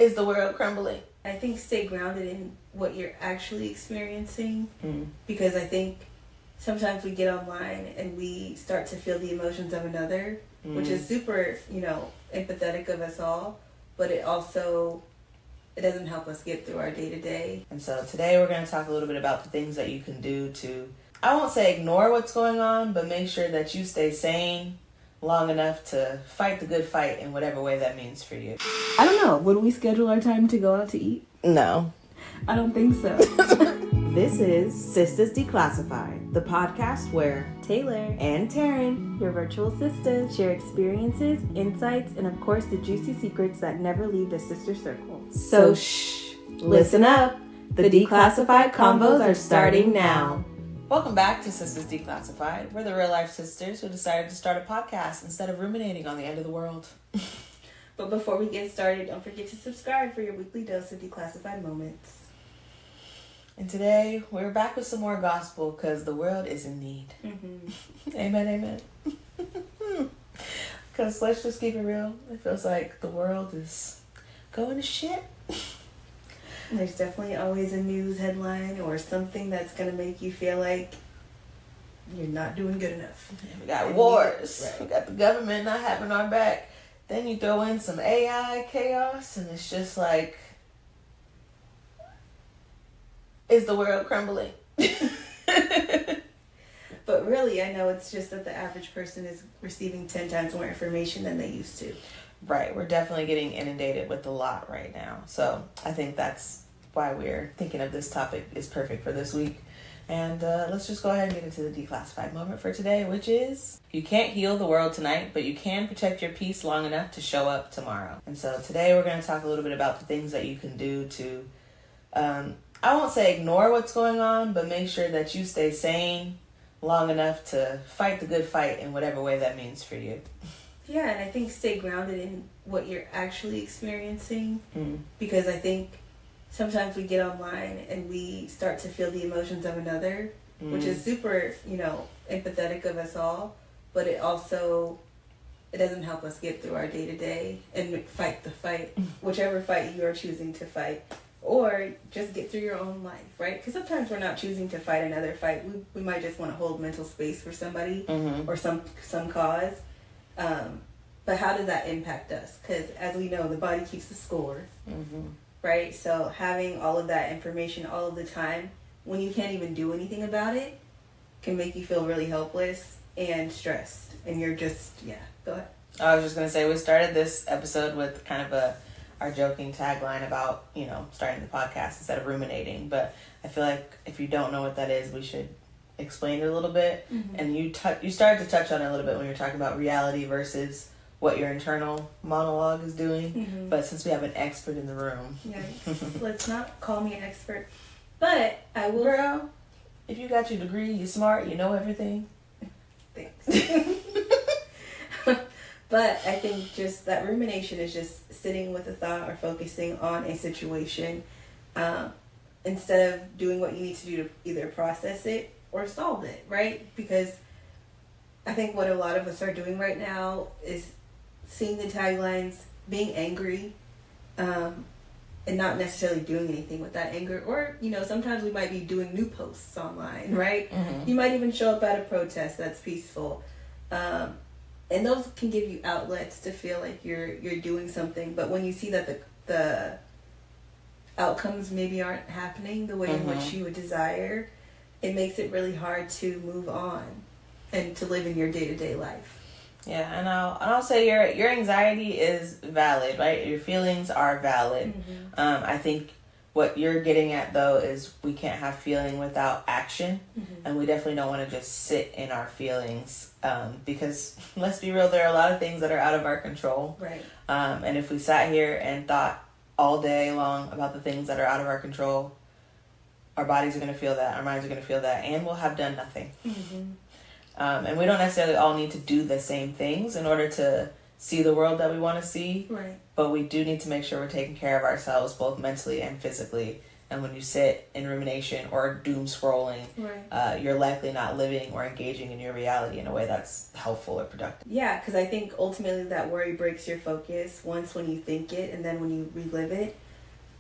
Is the world crumbling? I think stay grounded in what you're actually experiencing, because I think sometimes we get online and we start to feel the emotions of another, which is super, empathetic of us all, but it doesn't help us get through our day-to-day. And so today we're going to talk a little bit about the things that you can do to, I won't say ignore what's going on, but make sure that you stay sane long enough to fight the good fight in whatever way that means for you. I don't know. Would we schedule our time to go out to eat? No. I don't think so. This is Sistas Declassified, the podcast where Taylor and Taryn, your virtual sisters, share experiences, insights, and of course the juicy secrets that never leave the sister circle. So shh, listen up. The Declassified convos are starting now. Welcome back to Sistas Declassified. We're the real life sisters who decided to start a podcast instead of ruminating on the end of the world. But before we get started, don't forget to subscribe for your weekly dose of declassified moments. And today, we're back with some more gospel because the world is in need. Mm-hmm. Amen, amen. Because let's just keep it real. It feels like the world is going to shit. There's definitely always a news headline or something that's going to make you feel like you're not doing good enough. We got wars. Right. We got the government not having our back. Then you throw in some AI chaos and it's just like, is the world crumbling? But really, I know it's just that the average person is receiving 10 times more information than they used to. Right. We're definitely getting inundated with a lot right now. So I think that's why we're thinking of this topic is perfect for this week. And let's just go ahead and get into the declassified moment for today, which is you can't heal the world tonight, but you can protect your peace long enough to show up tomorrow. And so today we're going to talk a little bit about the things that you can do to, I won't say ignore what's going on, but make sure that you stay sane long enough to fight the good fight in whatever way that means for you. Yeah, and I think stay grounded in what you're actually experiencing, because I think sometimes we get online and we start to feel the emotions of another, which is super, empathetic of us all, but it doesn't help us get through our day-to-day and fight the fight, whichever fight you are choosing to fight, or just get through your own life, right? Because sometimes we're not choosing to fight another fight. We might just want to hold mental space for somebody or some cause. But how does that impact us? Because as we know, the body keeps the score, right? So having all of that information all of the time, when you can't even do anything about it, can make you feel really helpless and stressed. And you're just, go ahead. I was just going to say, we started this episode with kind of our joking tagline about, starting the podcast instead of ruminating. But I feel like if you don't know what that is, we should explain it a little bit. And you started to touch on it a little bit when you're talking about reality versus what your internal monologue is doing. But since we have an expert in the room. Let's not call me an expert. But I will. Girl, if you got your degree, you're smart, you know everything. Thanks. But I think just that rumination is just sitting with a thought or focusing on a situation instead of doing what you need to do to either process it or solve it, right? Because I think what a lot of us are doing right now is seeing the taglines, being angry, and not necessarily doing anything with that anger. Or, sometimes we might be doing new posts online, right? You might even show up at a protest that's peaceful. And those can give you outlets to feel like you're doing something. But when you see that the outcomes maybe aren't happening the way in which you would desire, it makes it really hard to move on and to live in your day-to-day life. Yeah, and I'll say your anxiety is valid, right? Your feelings are valid. I think what you're getting at, though, is we can't have feeling without action. And we definitely don't want to just sit in our feelings because, let's be real, there are a lot of things that are out of our control. Right. And if we sat here and thought all day long about the things that are out of our control, our bodies are going to feel that, our minds are going to feel that, and we'll have done nothing. And we don't necessarily all need to do the same things in order to see the world that we want to see. Right. But we do need to make sure we're taking care of ourselves both mentally and physically And when you sit in rumination or doom scrolling, right. You're likely not living or engaging in your reality in a way that's helpful or productive. Yeah, because I think ultimately that worry breaks your focus once when you think it and then when you relive it.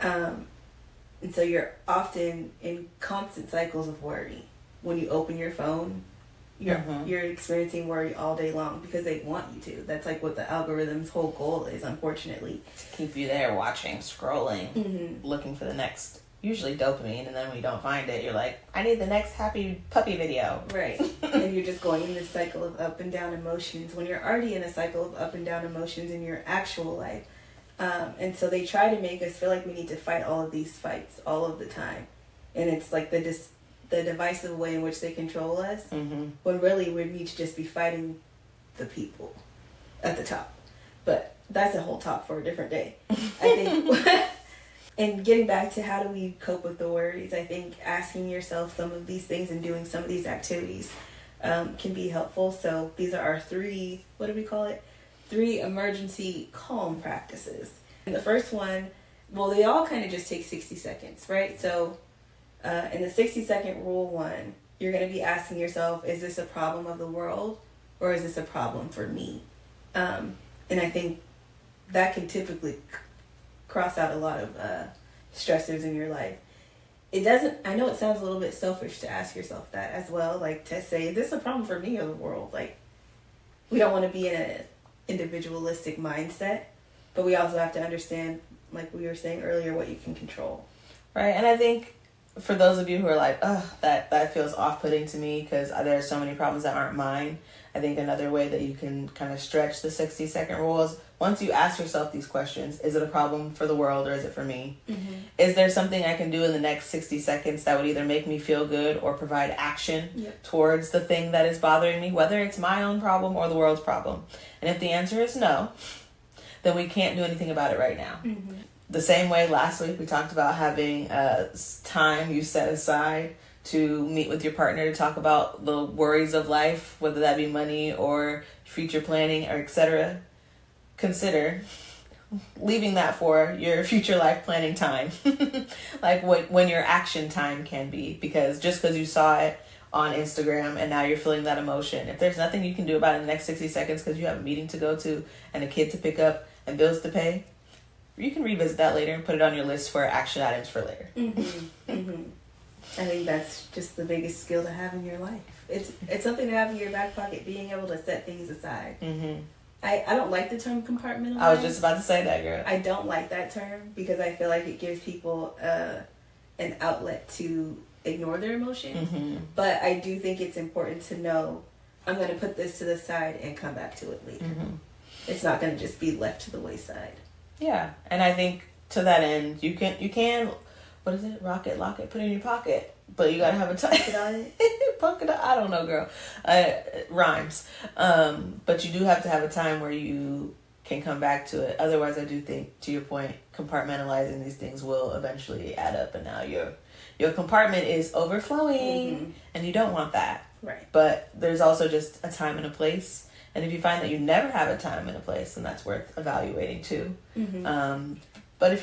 And so you're often in constant cycles of worry. When you open your phone, you're experiencing worry all day long because they want you to. That's like what the algorithm's whole goal is, unfortunately. To keep you there watching, scrolling, looking for the next, usually dopamine, and then when you don't find it, you're like, I need the next happy puppy video. Right. And you're just going in this cycle of up and down emotions when you're already in a cycle of up and down emotions in your actual life. And so they try to make us feel like we need to fight all of these fights all of the time. And it's like the divisive way in which they control us, when really we need to just be fighting the people at the top. But that's a whole talk for a different day. I think. And getting back to how do we cope with the worries, I think asking yourself some of these things and doing some of these activities can be helpful. So these are our 3, what do we call it? 3 emergency calm practices. And the first one, well, they all kind of just take 60 seconds, right? So in the 60-second rule 1, you're going to be asking yourself, is this a problem of the world or is this a problem for me? And I think that can typically cross out a lot of stressors in your life. It doesn't, I know it sounds a little bit selfish to ask yourself that as well, like to say, is this a problem for me or the world? Like, we don't want to be in an individualistic mindset, but we also have to understand, like we were saying earlier, what you can control. Right, and I think for those of you who are like, ugh, that feels off-putting to me because there are so many problems that aren't mine, I think another way that you can kind of stretch the 60-second rule is once you ask yourself these questions, is it a problem for the world or is it for me? Is there something I can do in the next 60 seconds that would either make me feel good or provide action towards the thing that is bothering me, whether it's my own problem or the world's problem? And if the answer is no, then we can't do anything about it right now. The same way last week we talked about having time you set aside to meet with your partner to talk about the worries of life, whether that be money or future planning or etc. Consider leaving that for your future life planning time. Like when your action time can be, because just because you saw it on Instagram and now you're feeling that emotion, if there's nothing you can do about it in the next 60 seconds because you have a meeting to go to and a kid to pick up and bills to pay, you can revisit that later and put it on your list for action items for later. I think that's just the biggest skill to have in your life. It's something to have in your back pocket, being able to set things aside. I don't like the term compartmentalize. I was just about to say that, girl. I don't like that term because I feel like it gives people an outlet to ignore their emotions. But I do think it's important to know, I'm going to put this to the side and come back to it later. It's not going to just be left to the wayside. Yeah, and I think to that end, you can what is it? Rock it, lock it, put it in your pocket. But you gotta have a time. Punk it on it? Punk it on. I don't know, girl. Rhymes. But you do have to have a time where you can come back to it. Otherwise, I do think, to your point, compartmentalizing these things will eventually add up, and now your compartment is overflowing, and you don't want that. Right. But there's also just a time and a place. And if you find that you never have a time and a place, then that's worth evaluating too. But if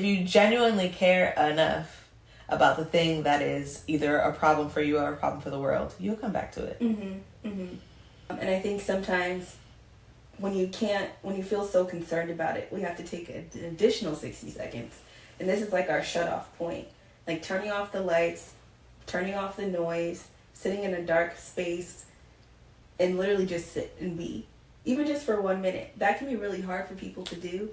you genuinely care enough about the thing that is either a problem for you or a problem for the world, you'll come back to it. And I think sometimes when you feel so concerned about it, we have to take an additional 60 seconds. And this is like our shut-off point. Like turning off the lights, turning off the noise, sitting in a dark space, and literally just sit and be. Even just for 1 minute. That can be really hard for people to do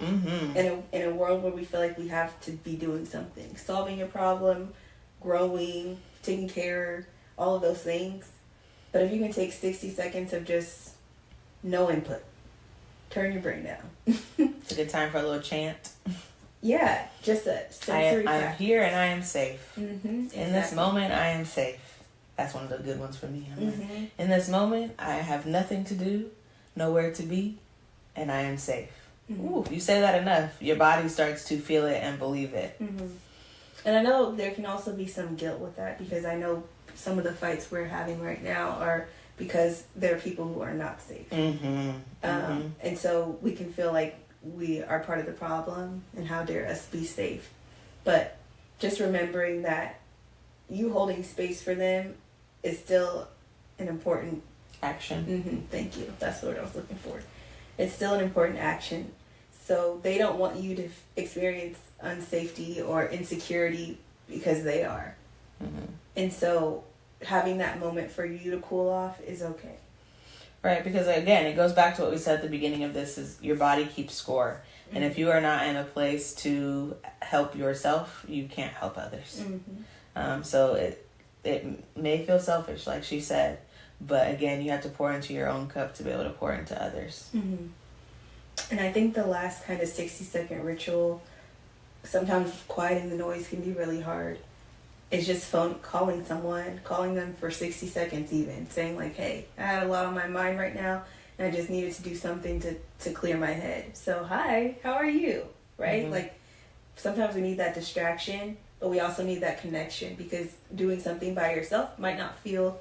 in a world where we feel like we have to be doing something. Solving a problem, growing, taking care, all of those things. But if you can take 60 seconds of just no input, turn your brain down. It's a good time for a little chant. Yeah, just a sensory I am here and I am safe. Exactly. In this moment, I am safe. That's one of the good ones for me. I'm like, in this moment, I have nothing to do, nowhere to be, and I am safe. Ooh, you say that enough, your body starts to feel it and believe it. And I know there can also be some guilt with that, because I know some of the fights we're having right now are because there are people who are not safe. And so we can feel like we are part of the problem, and how dare us be safe. But just remembering that you holding space for them is still an important action. Thank you. That's the word I was looking for. It's still an important action. So they don't want you to experience unsafety or insecurity because they are. And so having that moment for you to cool off is okay. Right, because again, it goes back to what we said at the beginning of this, is your body keeps score. And if you are not in a place to help yourself, you can't help others. So it may feel selfish, like she said, but again, you have to pour into your own cup to be able to pour into others. And I think the last kind of 60-second ritual, sometimes quieting the noise can be really hard. It's just calling them for 60 seconds even, saying like, hey, I had a lot on my mind right now, and I just needed to do something to clear my head. So, hi, how are you? Right? Like, sometimes we need that distraction, but we also need that connection, because doing something by yourself might not feel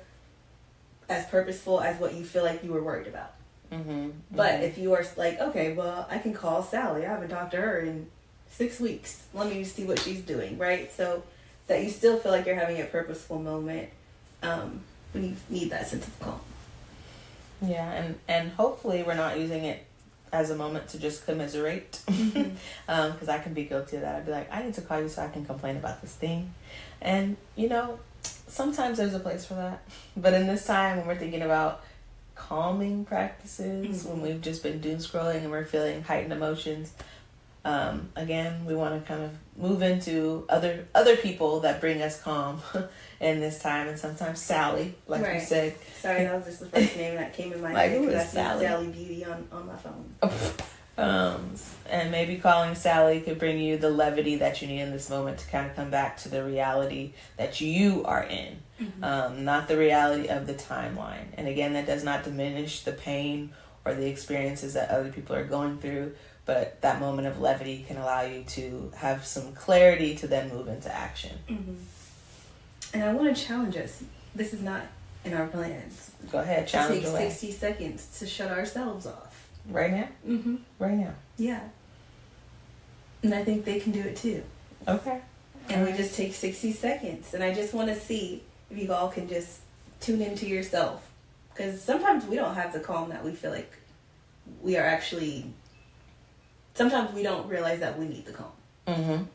as purposeful as what you feel like you were worried about. But if you are like, okay, well, I can call Sally. I haven't talked to her in 6 weeks. Let me see what she's doing, right? So that you still feel like you're having a purposeful moment when you need that sense of calm. Yeah, and hopefully we're not using it as a moment to just commiserate. Because I can be guilty of that. I'd be like, I need to call you so I can complain about this thing. And, sometimes there's a place for that. But in this time, when we're thinking about calming practices, when we've just been doom scrolling and we're feeling heightened emotions, again, we want to kind of move into other people that bring us calm in this time. And sometimes Sally, like you said. Sorry, that was just the first name that came in my like, head. who Because is I see Sally? Sally Beauty on my phone. And maybe calling Sally could bring you the levity that you need in this moment to kind of come back to the reality that you are in, not the reality of the timeline. And again, that does not diminish the pain or the experiences that other people are going through, but that moment of levity can allow you to have some clarity to then move into action. And I want to challenge us. This is not in our plans. Go ahead, challenge away. away. 60 seconds to shut ourselves off. Right now? Right now. Yeah. And I think they can do it too. Okay. And we just take 60 seconds. And I just want to see if you all can just tune into yourself. Because sometimes we don't have the calm that we feel like we are actually... Sometimes we don't realize that we need the calm.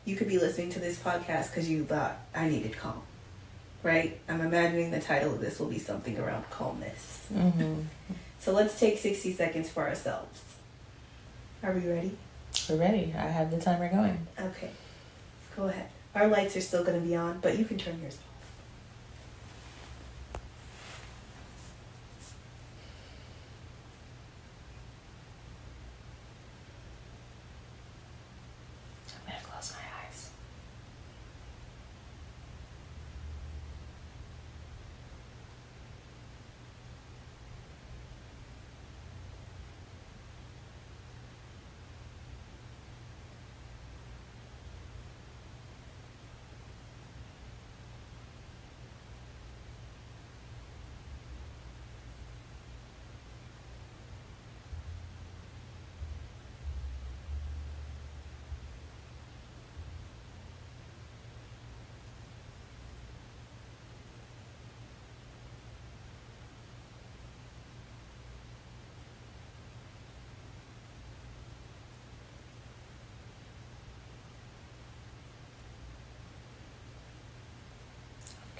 You could be listening to this podcast because you thought, I needed calm. Right? I'm imagining the title of this will be something around calmness. So let's take 60 seconds for ourselves. Are we ready? We're ready. I have the timer going. Okay. Go ahead. Our lights are still going to be on, but you can turn yours off. I'm going to close my eyes.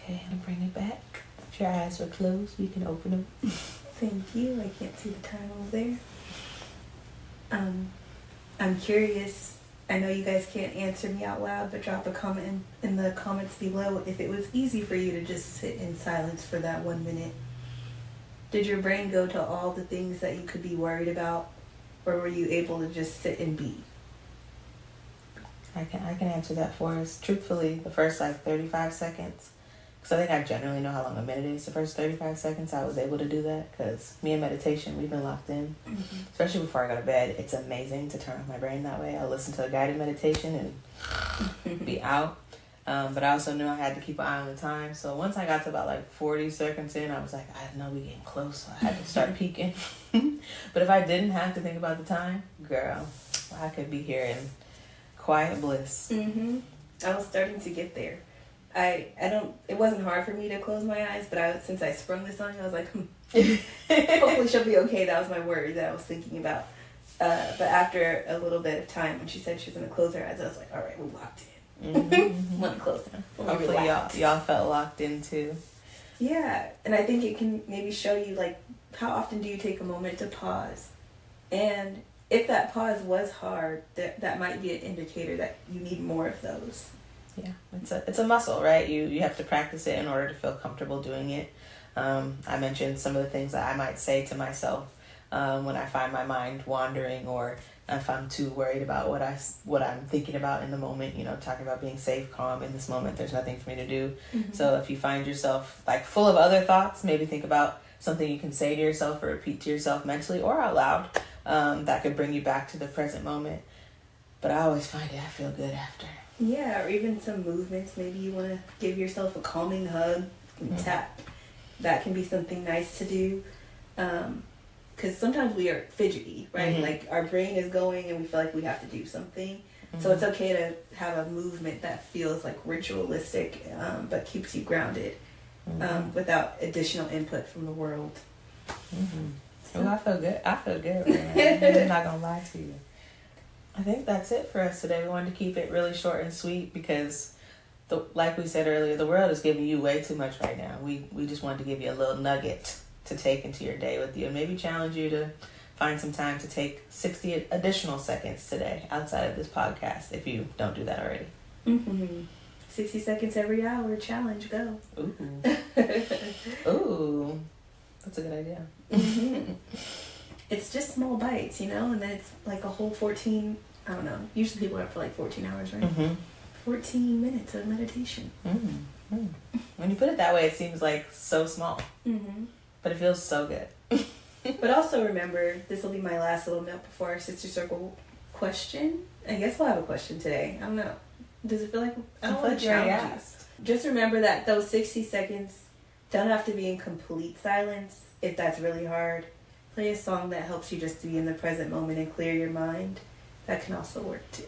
Okay, and bring it back. If your eyes are closed, you can open them. Thank you. I can't see the time over there. I'm curious. I know you guys can't answer me out loud, but drop a comment in the comments below if it was easy for you to just sit in silence for that 1 minute. Did your brain go to all the things that you could be worried about, or were you able to just sit and be? I can answer that for us. Truthfully, the first 35 seconds, because I think I generally know how long a minute is. The first 35 seconds, I was able to do that because me and meditation, we've been locked in. Especially before I go to bed, it's amazing to turn off my brain that way. I'll listen to a guided meditation and be out. But I also knew I had to keep an eye on the time. So once I got to about 40 seconds in, I was like, I know we're getting close. So I had to start peeking. But if I didn't have to think about the time, girl, I could be here in quiet bliss. I was starting to get there. It wasn't hard for me to close my eyes, but since I sprung this on you, I was like, hopefully she'll be okay. That was my word that I was thinking about. But after a little bit of time, when she said she was going to close her eyes, I was like, all right, we're locked in. Mm-hmm. Let me close them. Hopefully y'all felt locked in too. Yeah, and I think it can maybe show you, like, how often do you take a moment to pause? And if that pause was hard, that might be an indicator that you need more of those. Yeah, it's a muscle, right? You have to practice it in order to feel comfortable doing it. I mentioned some of the things that I might say to myself when I find my mind wandering, or if I'm too worried about what I'm thinking about in the moment. Talking about being safe, calm in this moment. There's nothing for me to do. Mm-hmm. So if you find yourself like full of other thoughts, maybe think about something you can say to yourself or repeat to yourself mentally or out loud that could bring you back to the present moment. But I always find I feel good after. Yeah, or even some movements. Maybe you want to give yourself a calming hug and tap. That can be something nice to do. Because sometimes we are fidgety, right? Mm-hmm. Like our brain is going and we feel like we have to do something. Mm-hmm. So it's okay to have a movement that feels like ritualistic, but keeps you grounded without additional input from the world. Mm-hmm. So, I feel good. Right? I'm not going to lie to you. I think that's it for us today. We wanted to keep it really short and sweet because, like we said earlier, the world is giving you way too much right now. We just wanted to give you a little nugget to take into your day with you, and maybe challenge you to find some time to take 60 additional seconds today outside of this podcast if you don't do that already. Mm-hmm. 60 seconds every hour challenge, go. Ooh, that's a good idea. Mm-hmm. It's just small bites, and then it's like a whole 14, I don't know, usually people are up for like 14 hours, right? Mm-hmm. 14 minutes of meditation. Mm-hmm. When you put it that way, it seems like so small. Mm-hmm. But it feels so good. But also remember, this will be my last little note before our Sister Circle question. I guess we'll have a question today. I don't know. Does it feel like... I don't want to challenge you. Just remember that those 60 seconds don't have to be in complete silence if that's really hard. Play a song that helps you just to be in the present moment and clear your mind. That can also work too.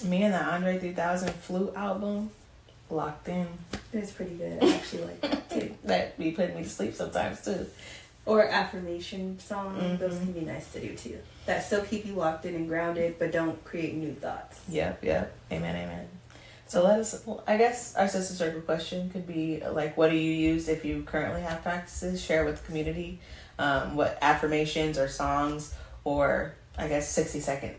Me and the Andre 3000 Flute album, locked in. It's pretty good. I actually like that too. That be putting me to sleep sometimes too. Or affirmation song. Mm-hmm. Those can be nice to do too. That still keep you locked in and grounded, but don't create new thoughts. Yep. Amen. So I guess our Sister Circle question could be like, what do you use if you currently have practices? Share with the community. What affirmations or songs, or I guess 60-second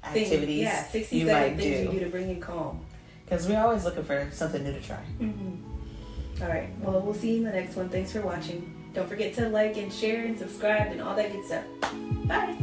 activities 60-second things you do to bring you calm. Because we're always looking for something new to try. Mm-hmm. All right. Well, we'll see you in the next one. Thanks for watching. Don't forget to like and share and subscribe and all that good stuff. Bye.